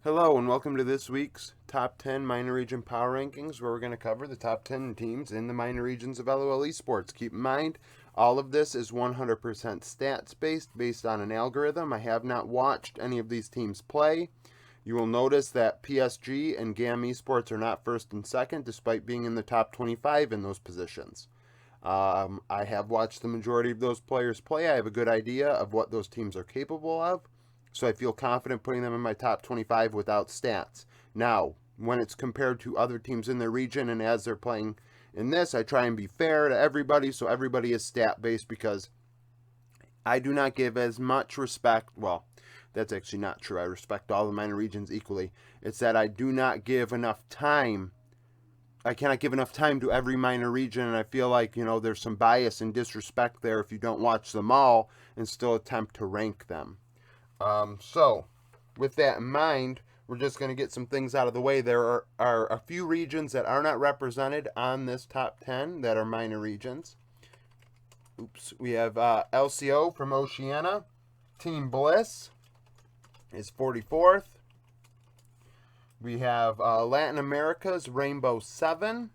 Hello and welcome to this week's Top 10 Minor Region Power Rankings, where we're going to cover the top 10 teams in the minor regions of Lol Esports. Keep in mind, all of this is 100% stats based on an algorithm. I have not watched any of these teams play. You will notice that PSG and GAM Esports are not first and second, despite being in the top 25 in those positions. I have watched the majority of those players play. I have a good idea of what those teams are capable of. So I feel confident putting them in my top 25 without stats. Now, when it's compared to other teams in their region and as they're playing in this, I try and be fair to everybody, so everybody is stat based, because I do not give as much respect. Well, that's actually not true. I respect all the minor regions equally. It's that I do not give enough time. I cannot give enough time to every minor region, and I feel like, there's some bias and disrespect there if you don't watch them all and still attempt to rank them. So, with that in mind, we're just going to get some things out of the way. There are a few regions that are not represented on this top 10 that are minor regions. We have LCO from Oceania. Team Bliss is 44th. We have Latin America's Rainbow 7.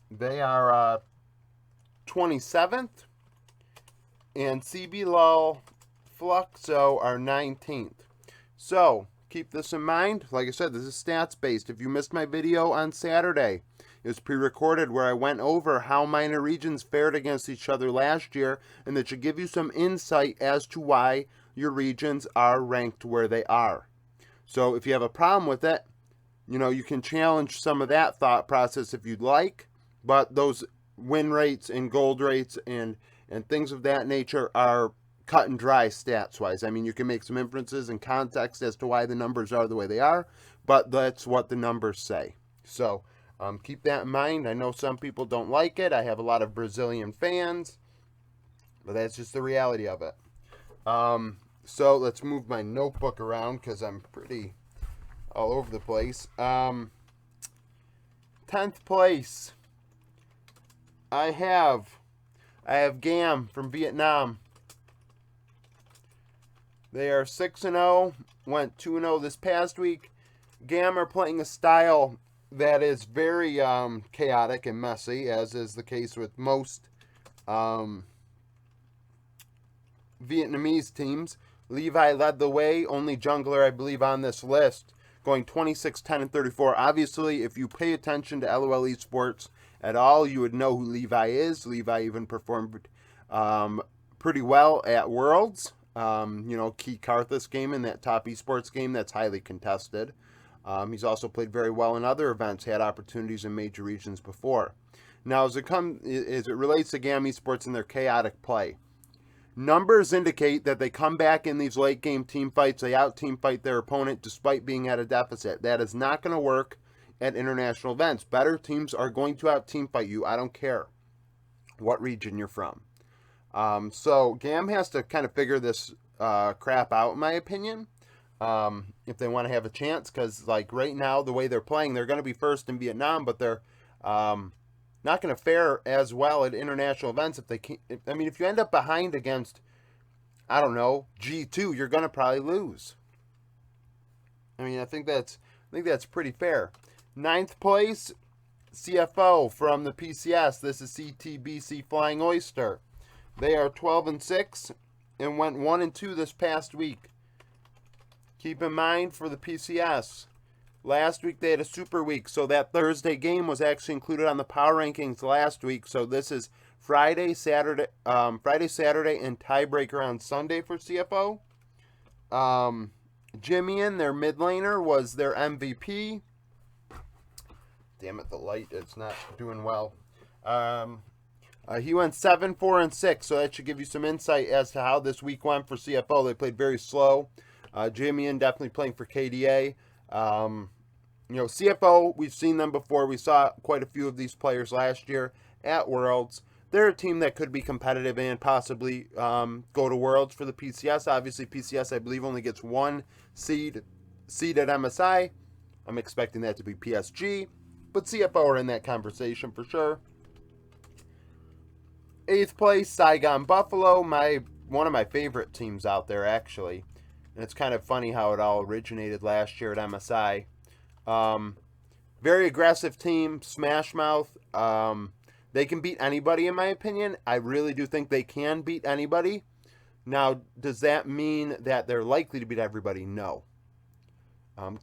They are 27th. And CB Lol Fluxo are 19th. So, keep this in mind. Like I said, this is stats based. If you missed my video on Saturday, it was pre-recorded where I went over how minor regions fared against each other last year, and that should give you some insight as to why your regions are ranked where they are. So if you have a problem with it, you can challenge some of that thought process if you'd like, but those win rates and gold rates and things of that nature are cut and dry stats-wise. I mean, you can make some inferences and context as to why the numbers are the way they are, but that's what the numbers say. So keep that in mind. I know some people don't like it. I have a lot of Brazilian fans, but that's just the reality of it. So let's move my notebook around because I'm pretty all over the place. 10th place. I have GAM from Vietnam. They are 6-0, went 2-0 this past week. GAM are playing a style that is very chaotic and messy, as is the case with most Vietnamese teams. Levi led the way, only jungler, I believe, on this list, going 26, 10, and 34. Obviously, if you pay attention to LOL Esports at all, you would know who Levi is. Levi even performed pretty well at Worlds. Key Karthus game in that top esports game that's highly contested. He's also played very well in other events, had opportunities in major regions before. Now, as it relates to GAM Esports and their chaotic play, numbers indicate that they come back in these late game team fights, they out team fight their opponent despite being at a deficit. That is not going to work at international events. Better teams are going to out team fight you. I don't care what region you're from. So GAM has to kind of figure this crap out, in my opinion, if they want to have a chance, because like right now, the way they're playing, they're going to be first in Vietnam, but they're not going to fare as well at international events if they can't. I mean, if you end up behind against, I don't know, G2, you're going to probably lose. I mean, I think that's pretty fair. 9th place, CFO from the PCS. This is CTBC Flying Oyster. They are 12-6 and went 1-2 this past week. Keep in mind for the PCS, last week they had a super week, so that Thursday game was actually included on the power rankings last week. So this is Friday, Saturday, and tiebreaker on Sunday for CFO. Jimmian, their mid laner, was their MVP. Damn it, the light, it's not doing well. He went 7-4-6, so that should give you some insight as to how this week went for CFO. They played very slow. Jimmian definitely playing for KDA. CFO, we've seen them before. We saw quite a few of these players last year at Worlds. They're a team that could be competitive and possibly go to Worlds for the PCS. Obviously, PCS, I believe, only gets one seed at MSI. I'm expecting that to be PSG, but CFO are in that conversation for sure. 8th place, Saigon Buffalo, one of my favorite teams out there, actually. And it's kind of funny how it all originated last year at MSI. Very aggressive team, smash mouth. They can beat anybody, in my opinion. I really do think they can beat anybody. Now, does that mean that they're likely to beat everybody? No.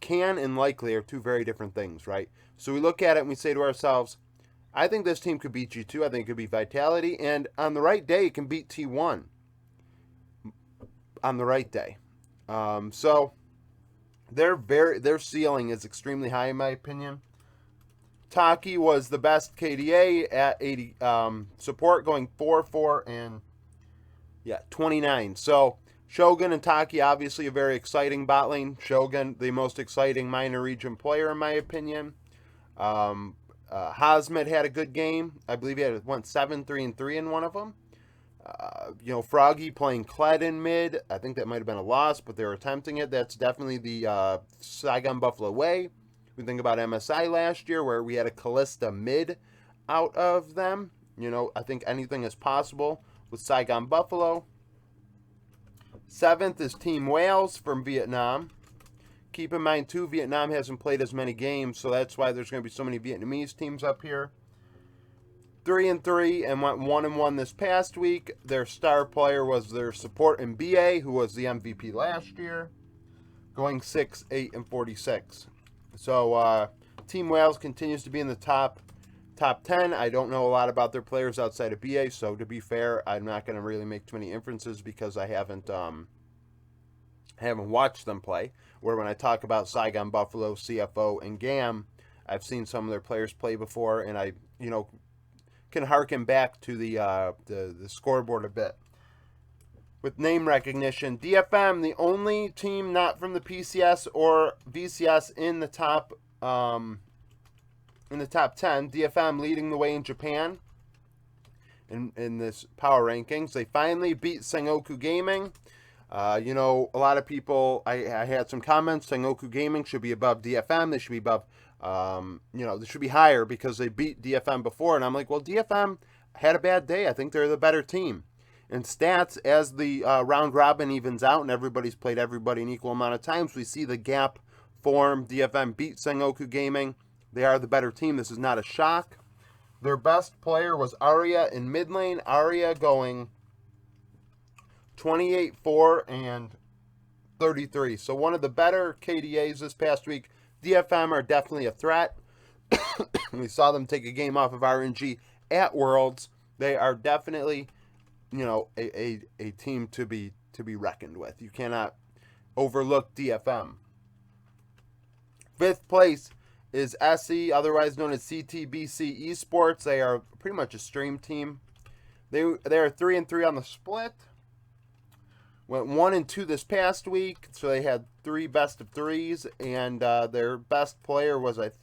Can and likely are two very different things, right? So we look at it and we say to ourselves, I think this team could beat G2. I think it could beat Vitality. And on the right day, it can beat T1. On the right day. So their ceiling is extremely high, in my opinion. Taki was the best KDA at 80 support, going 4-4 and 29. So Shogun and Taki, obviously a very exciting bot lane. Shogun, the most exciting minor region player, in my opinion. Hazmet had a good game. I believe he went 7-3-3 in one of them. Froggy playing Kled in mid. I think that might have been a loss, but they were attempting it. That's definitely the Saigon Buffalo way. We think about MSI last year where we had a Callista mid out of them. I think anything is possible with Saigon Buffalo. 7th is Team Wales from Vietnam. Keep in mind, too, Vietnam hasn't played as many games, so that's why there's going to be so many Vietnamese teams up here. 3-3 and went 1-1 this past week. Their star player was their support in BA, who was the MVP last year, going 6-8-46. So Team Wales continues to be in the top 10. I don't know a lot about their players outside of BA, so to be fair, I'm not going to really make too many inferences because I haven't watched them play. Where when I talk about Saigon Buffalo, CFO, and GAM, I've seen some of their players play before, and I can harken back to the scoreboard a bit. With name recognition, DFM, the only team not from the PCS or VCS in the top 10. DFM leading the way in Japan in this power rankings. They finally beat Sengoku Gaming. A lot of people, I had some comments, Sengoku Gaming should be above DFM. They should be above, they should be higher because they beat DFM before. And I'm like, well, DFM had a bad day. I think they're the better team. In stats, as the round robin evens out and everybody's played everybody an equal amount of times, we see the gap form. DFM beat Sengoku Gaming. They are the better team. This is not a shock. Their best player was Arya in mid lane. Arya going 28-4 and 33. So one of the better KDAs this past week. DFM are definitely a threat. We saw them take a game off of RNG at Worlds. They are definitely, a team to be reckoned with. You cannot overlook DFM. 5th place is SE, otherwise known as CTBC Esports. They are pretty much a stream team. They are 3-3 on the split. Went 1-2 this past week, so they had 3 best of 3s, and their best player was, it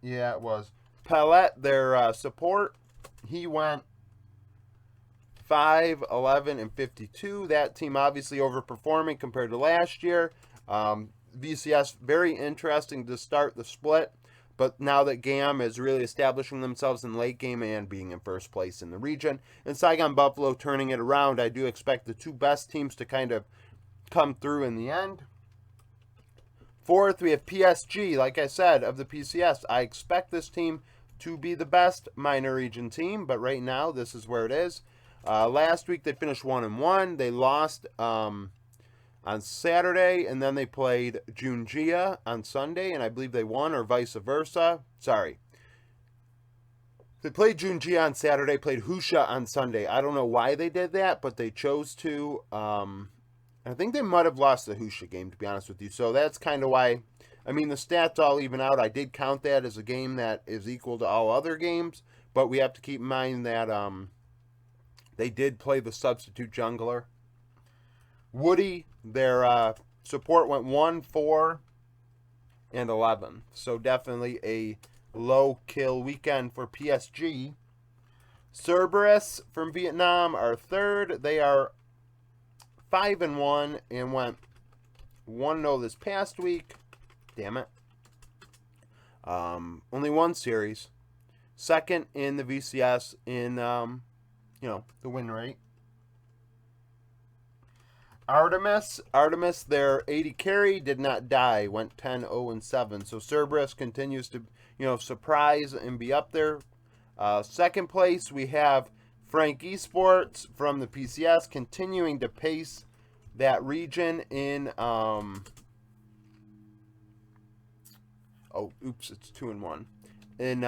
was Pellet, their support. He went 5-11-52. That team obviously overperforming compared to last year. VCS, very interesting to start the split, but now that GAM is really establishing themselves in late game and being in first place in the region, and Saigon Buffalo turning it around, I do expect the 2 best teams to kind of come through in the end. 4th, we have PSG, like I said, of the PCS. I expect this team to be the best minor region team, but right now, this is where it is. Last week, they finished 1-1. They lost on Saturday, and then they played Junjia on Sunday, and I believe they won, or vice versa. Sorry. They played Junjia on Saturday, played Husha on Sunday. I don't know why they did that, but they chose to. I think they might have lost the Husha game, to be honest with you. So that's kind of why. I mean, the stats all even out. I did count that as a game that is equal to all other games, but we have to keep in mind that they did play the substitute jungler. Woody, their support went 1-4-11. So definitely a low kill weekend for PSG. Cerberus from Vietnam are 3rd. They are 5-1 and went 1-0 this past week. Damn it. Only 1 series. 2nd in the VCS in, the win rate. Artemis, their 80 carry did not die, went 10-0-7. So Cerberus continues to, surprise and be up there. Second place, we have Frank Esports from the PCS continuing to pace that region in, it's 2-1. In,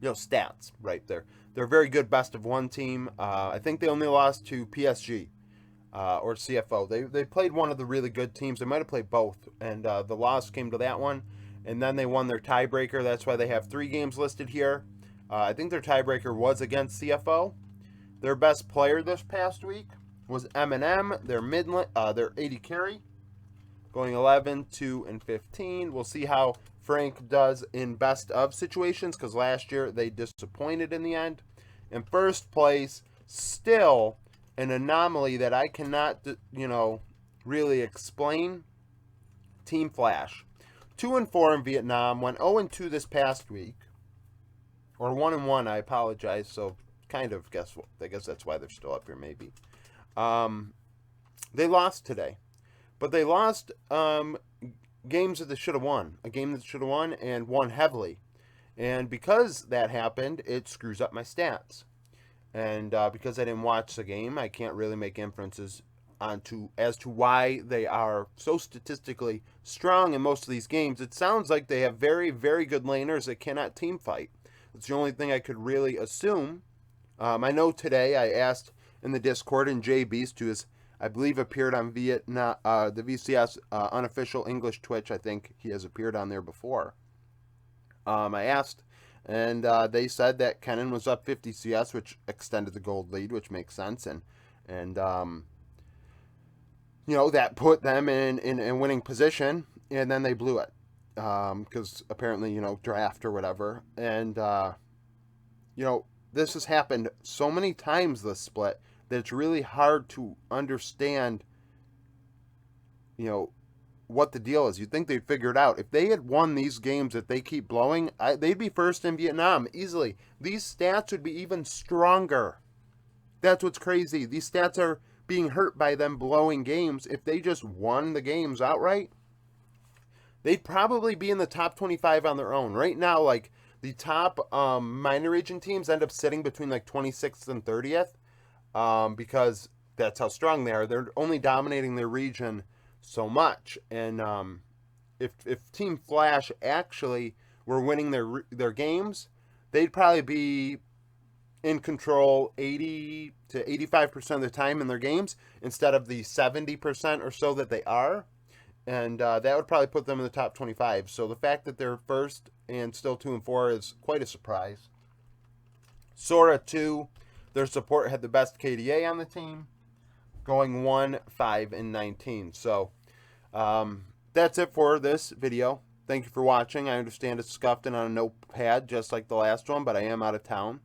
stats right there. They're a very good best of one team. I think they only lost to PSG or CFO. They played one of the really good teams. They might have played both, and the loss came to that one. And then they won their tiebreaker. That's why they have 3 games listed here. I think their tiebreaker was against CFO. Their best player this past week was Eminem, their 80 carry, going 11, 2, and 15. We'll see how Frank does in best of situations, because last year they disappointed in the end. In first place, still an anomaly that I cannot, really explain. Team Flash, 2-4 in Vietnam, went 0-2 this past week, or 1-1. I apologize. So kind of I guess that's why they're still up here. Maybe they lost today, but they lost games that they should have won. A game that should have won and won heavily. And because that happened, it screws up my stats. And because I didn't watch the game, I can't really make inferences as to why they are so statistically strong in most of these games. It sounds like they have very, very good laners that cannot team fight. That's the only thing I could really assume. I know today I asked in the Discord, and Jay Beast, who is, I believe, appeared on the VCS unofficial English Twitch. I think he has appeared on there before. I asked, and they said that Kennen was up 50 CS, which extended the gold lead, which makes sense, and that put them in winning position, and then they blew it because apparently draft or whatever, and this has happened so many times this split that it's really hard to understand, what the deal is. You'd think they'd figure it out. If they had won these games that they keep blowing, they'd be first in Vietnam easily. These stats would be even stronger. That's what's crazy. These stats are being hurt by them blowing games. If they just won the games outright, they'd probably be in the top 25 on their own. Right now, like, the top minor region teams end up sitting between like 26th and 30th because that's how strong they are. They're only dominating their region so much. And if Team Flash actually were winning their games, they'd probably be in control 80 to 85% of the time in their games instead of the 70% or so that they are. And that would probably put them in the top 25. So the fact that they're first and still 2-4 is quite a surprise. Sora 2, their support had the best KDA on the team, going 1, 5, and 19. So that's it for this video. Thank you for watching. I understand it's scuffed and on a notepad just like the last one, but I am out of town.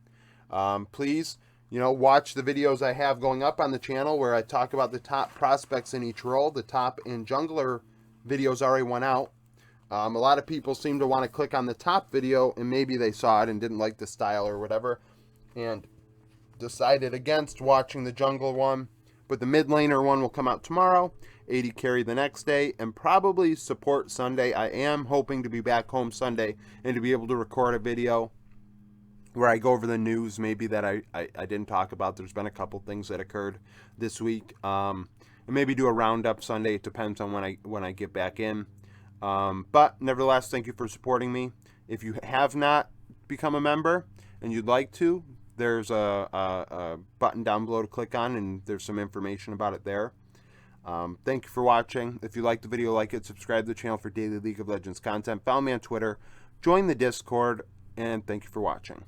Please, watch the videos I have going up on the channel where I talk about the top prospects in each role. The top and jungler videos already went out. A lot of people seem to want to click on the top video and maybe they saw it and didn't like the style or whatever and decided against watching the jungle one. But the mid laner one will come out tomorrow, 80 carry the next day, and probably support Sunday. I am hoping to be back home Sunday and to be able to record a video where I go over the news maybe that I didn't talk about. There's been a couple things that occurred this week. And maybe do a roundup Sunday. It depends on when I get back in. But nevertheless, thank you for supporting me. If you have not become a member and you'd like to, there's a button down below to click on, and there's some information about it there. Thank you for watching. If you like the video, like it, subscribe to the channel for daily League of Legends content. Follow me on Twitter, join the Discord, and thank you for watching.